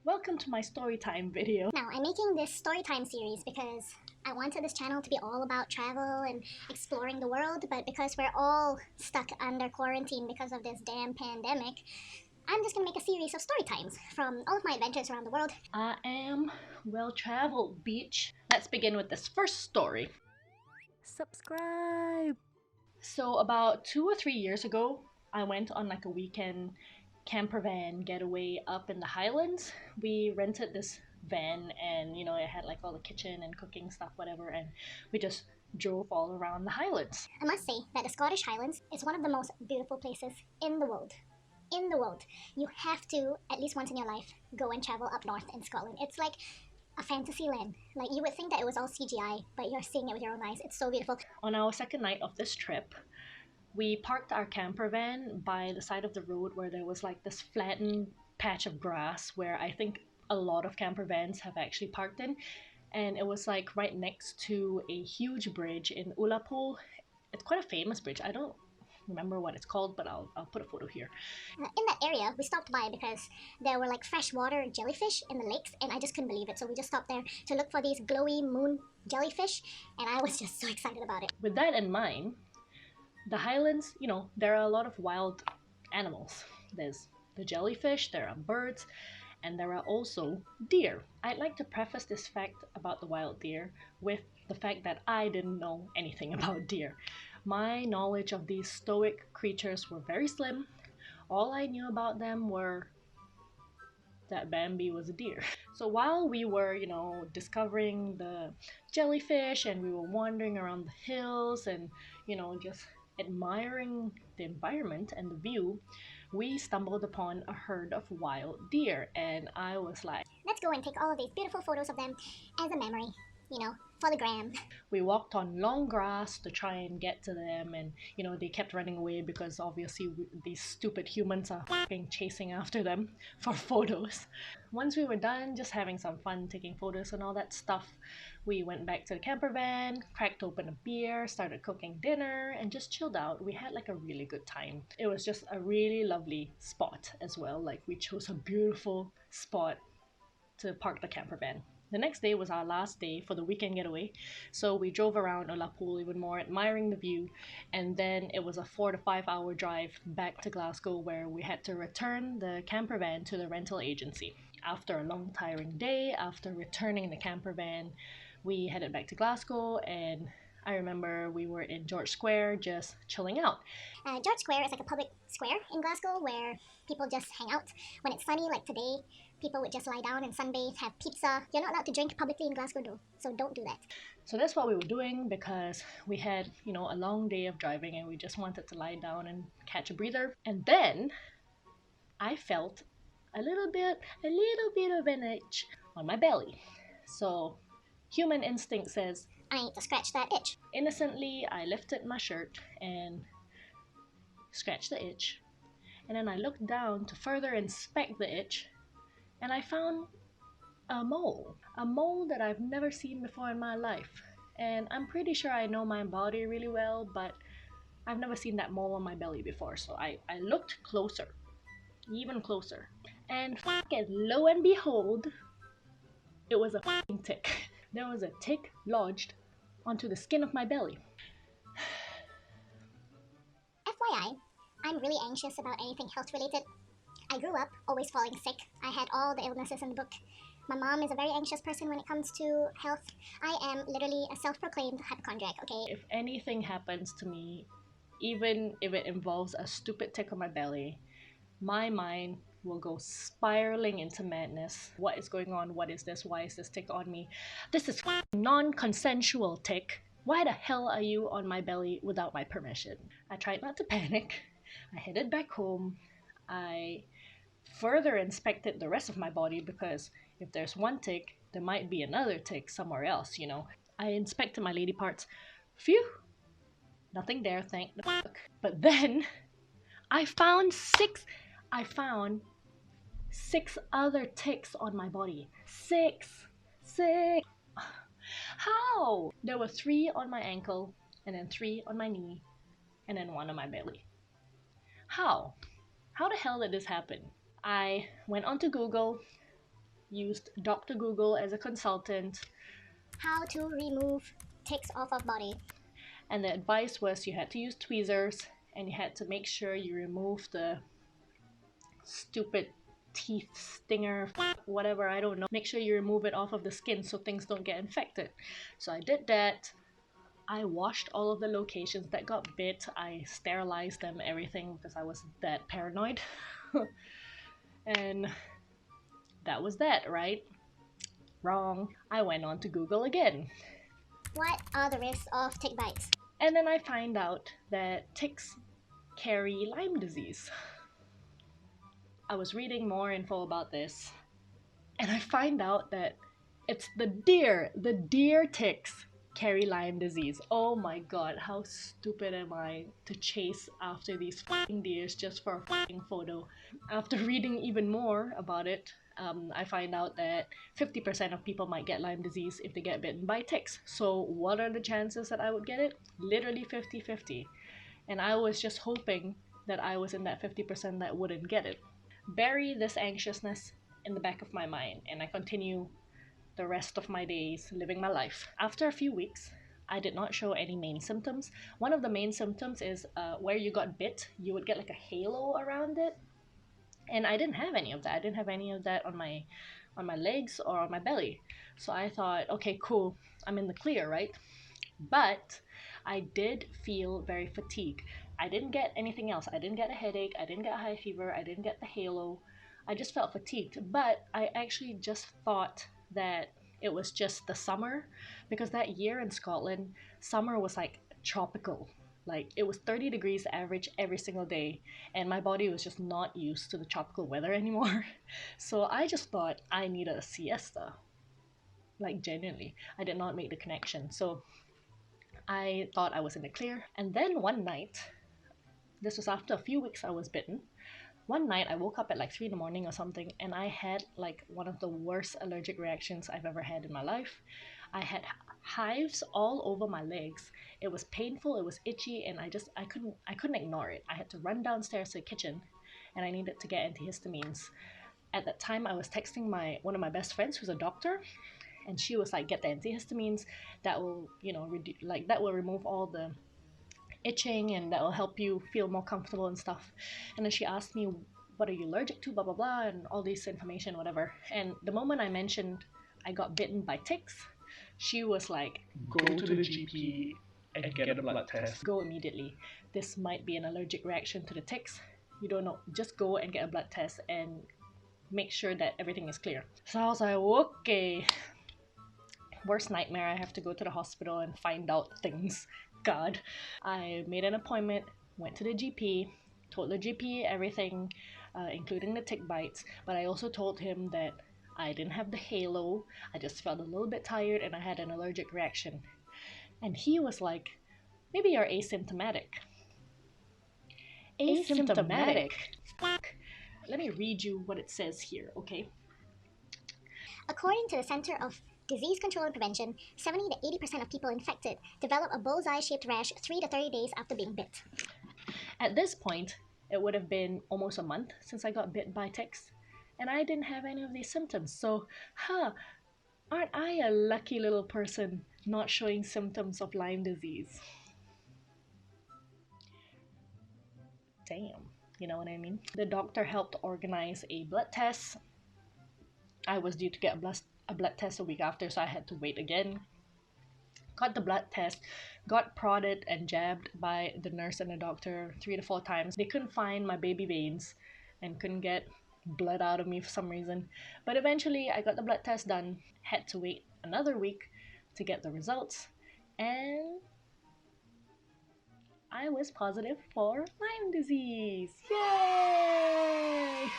Welcome to my storytime video. Now, I'm making this storytime series because I wanted this channel to be all about travel and exploring the world, but because we're all stuck under quarantine because of this damn pandemic, I'm just gonna make a series of story times from all of my adventures around the world. I am well-traveled, beach. Let's begin with this first story. Subscribe! So about 2 or 3 years ago, I went on like a weekend camper van getaway up in the Highlands. We rented this van and it had like all the kitchen and cooking stuff, whatever, and we just drove all around the Highlands. I must say that the Scottish Highlands is one of the most beautiful places in the world. In the world. You have to, at least once in your life, go and travel up north in Scotland. It's like a fantasy land. Like, you would think that it was all CGI, but you're seeing it with your own eyes. It's so beautiful. On our second night of this trip, we parked our camper van by the side of the road where there was like this flattened patch of grass where I think a lot of camper vans have actually parked in, and it was like right next to a huge bridge in Loopable. It's quite a famous bridge. I don't remember what it's called, but I'll put a photo here. In that area, we stopped by because there were like freshwater jellyfish in the lakes, and I just couldn't believe it. So we just stopped there to look for these glowy moon jellyfish, and I was just so excited about it. With that in mind, the Highlands, there are a lot of wild animals. There's the jellyfish, there are birds, and there are also deer. I'd like to preface this fact about the wild deer with the fact that I didn't know anything about deer. My knowledge of these stoic creatures were very slim. All I knew about them were that Bambi was a deer. So while we were, discovering the jellyfish and we were wandering around the hills and, just admiring the environment and the view, we stumbled upon a herd of wild deer, and I was like, let's go and take all of these beautiful photos of them as a memory, for the gram. We walked on long grass to try and get to them, and they kept running away because obviously these stupid humans are fucking chasing after them for photos. Once we were done just having some fun taking photos and all that stuff, we went back to the camper van, cracked open a beer, started cooking dinner, and just chilled out. We had like a really good time. It was just a really lovely spot as well. Like, we chose a beautiful spot to park the camper van. The next day was our last day for the weekend getaway, so we drove around Loopable even more, admiring the view, and then it was a 4 to 5 hour drive back to Glasgow where we had to return the camper van to the rental agency. After a long tiring day, after returning the camper van, we headed back to Glasgow, and I remember we were in George Square just chilling out. George Square is like a public square in Glasgow where people just hang out. When it's sunny, like today, people would just lie down and sunbathe, have pizza. You're not allowed to drink publicly in Glasgow though, so don't do that. So that's what we were doing because we had, a long day of driving and we just wanted to lie down and catch a breather. And then I felt a little bit of an itch on my belly. So human instinct says, I need to scratch that itch. Innocently, I lifted my shirt and scratched the itch. And then I looked down to further inspect the itch, and I found a mole that I've never seen before in my life. And I'm pretty sure I know my body really well, but I've never seen that mole on my belly before. So I looked closer, even closer, and fucking lo and behold, it was a fucking tick. There was a tick lodged onto the skin of my belly. FYI, I'm really anxious about anything health related. I grew up always falling sick. I had all the illnesses in the book. My mom is a very anxious person when it comes to health. I am literally a self-proclaimed hypochondriac, okay? If anything happens to me, even if it involves a stupid tick on my belly, my mind will go spiraling into madness. What is going on? What is this? Why is this tick on me? This is non-consensual tick. Why the hell are you on my belly without my permission? I tried not to panic. I headed back home. I further inspected the rest of my body because if there's one tick, there might be another tick somewhere else, I inspected my lady parts. Phew! Nothing there, thank the fuck. But then I found six other ticks on my body. Six! How? There were 3 on my ankle, and then 3 on my knee, and then 1 on my belly. How? How the hell did this happen? I went onto Google, used Dr. Google as a consultant. How to remove ticks off of body. And the advice was you had to use tweezers and you had to make sure you remove the stupid teeth stinger, whatever, I don't know. Make sure you remove it off of the skin so things don't get infected. So I did that. I washed all of the locations that got bit. I sterilized them, everything, because I was that paranoid. And that was that, right? Wrong. I went on to Google again. What are the risks of tick bites? And then I find out that ticks carry Lyme disease. I was reading more info about this, and I find out that it's the deer ticks carry Lyme disease. Oh my god, how stupid am I to chase after these fucking deers just for a fucking photo. After reading even more about it, I find out that 50% of people might get Lyme disease if they get bitten by ticks. So what are the chances that I would get it? Literally 50-50. And I was just hoping that I was in that 50% that wouldn't get it. Bury this anxiousness in the back of my mind, and I continue the rest of my days living my life. After a few weeks, I did not show any main symptoms. One of the main symptoms is where you got bit, you would get like a halo around it. And I didn't have any of that. I didn't have any of that on my legs or on my belly. So I thought, okay, cool, I'm in the clear, right? But I did feel very fatigued. I didn't get anything else. I didn't get a headache. I didn't get high fever. I didn't get the halo. I just felt fatigued. But I actually just thought that it was just the summer, because that year in Scotland, summer was like tropical. Like it was 30 degrees average every single day, and my body was just not used to the tropical weather anymore. So I just thought I needed a siesta. Like genuinely, I did not make the connection. So I thought I was in the clear. And then one night, this was after a few weeks I was bitten. One night I woke up at like 3 in the morning or something, and I had like one of the worst allergic reactions I've ever had in my life. I had hives all over my legs. It was painful, it was itchy, and I couldn't ignore it. I had to run downstairs to the kitchen, and I needed to get antihistamines. At that time I was texting one of my best friends who's a doctor, and she was like, get the antihistamines, that will, that will remove all the itching and that will help you feel more comfortable and stuff. And then she asked me, what are you allergic to, blah blah blah, and all this information, whatever. And the moment I mentioned I got bitten by ticks, she was like, Go to the GP and get a blood test. go immediately, this might be an allergic reaction to the ticks, you don't know, just go and get a blood test and make sure that everything is clear. So I was like, okay, worst nightmare, I have to go to the hospital and find out things. God. I made an appointment, went to the GP, told the GP everything, including the tick bites, but I also told him that I didn't have the halo, I just felt a little bit tired and I had an allergic reaction. And he was like, maybe you're asymptomatic. Asymptomatic? Fuck. Let me read you what it says here, okay? According to the Center of Disease Control and Prevention, 70 to 80% of people infected develop a bullseye-shaped rash 3 to 30 days after being bit. At this point, it would have been almost a month since I got bit by ticks, and I didn't have any of these symptoms. So, aren't I a lucky little person not showing symptoms of Lyme disease? Damn, you know what I mean? The doctor helped organize a blood test. I was due to get a blood test a week after, so I had to wait again. Got the blood test, got prodded and jabbed by the nurse and the doctor 3 to 4 times. They couldn't find my baby veins and couldn't get blood out of me for some reason. But eventually I got the blood test done, had to wait another week to get the results, and I was positive for Lyme disease. Yay!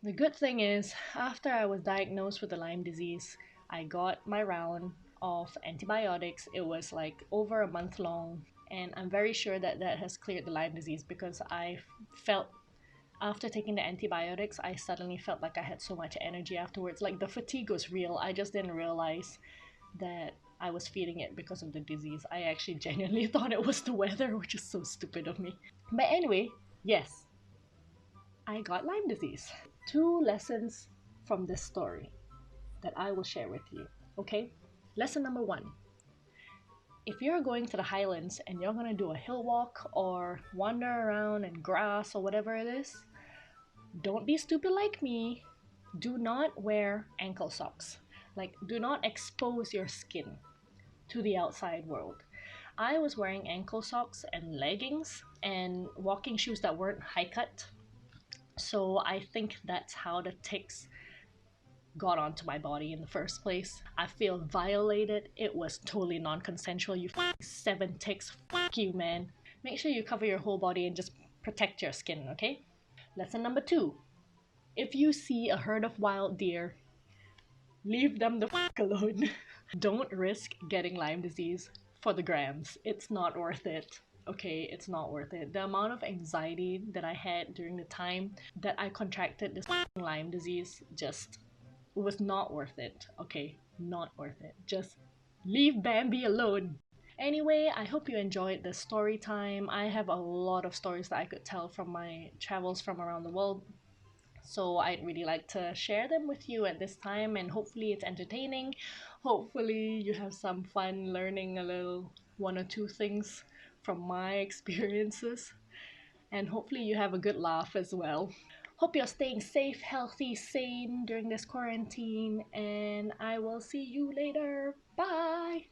The good thing is, after I was diagnosed with the Lyme disease, I got my round of antibiotics. It was like over a month long, and I'm very sure that that has cleared the Lyme disease, because I felt, after taking the antibiotics, I suddenly felt like I had so much energy afterwards. Like the fatigue was real. I just didn't realize that I was feeling it because of the disease. I actually genuinely thought it was the weather, which is so stupid of me. But anyway, yes, I got Lyme disease. 2 lessons from this story. that I will share with you. Okay? Lesson number 1. If you're going to the Highlands and you're gonna do a hill walk or wander around in grass or whatever it is, don't be stupid like me. Do not wear ankle socks. Like, do not expose your skin to the outside world. I was wearing ankle socks and leggings and walking shoes that weren't high cut. So I think that's how the ticks got onto my body in the first place. I feel violated. It was totally non-consensual. You 7 ticks. Fuck you, man. Make sure you cover your whole body and just protect your skin, okay? Lesson number 2. If you see a herd of wild deer, leave them the fuck alone. Don't risk getting Lyme disease for the grams. It's not worth it. Okay, it's not worth it. The amount of anxiety that I had during the time that I contracted this Lyme disease just was not worth it. Okay, not worth it. Just leave Bambi alone. Anyway, I hope you enjoyed the story time. I have a lot of stories that I could tell from my travels from around the world. So I'd really like to share them with you at this time, and hopefully it's entertaining. Hopefully you have some fun learning a little 1 or 2 things from my experiences, and hopefully you have a good laugh as well. Hope you're staying safe, healthy, sane during this quarantine, and I will see you later. Bye!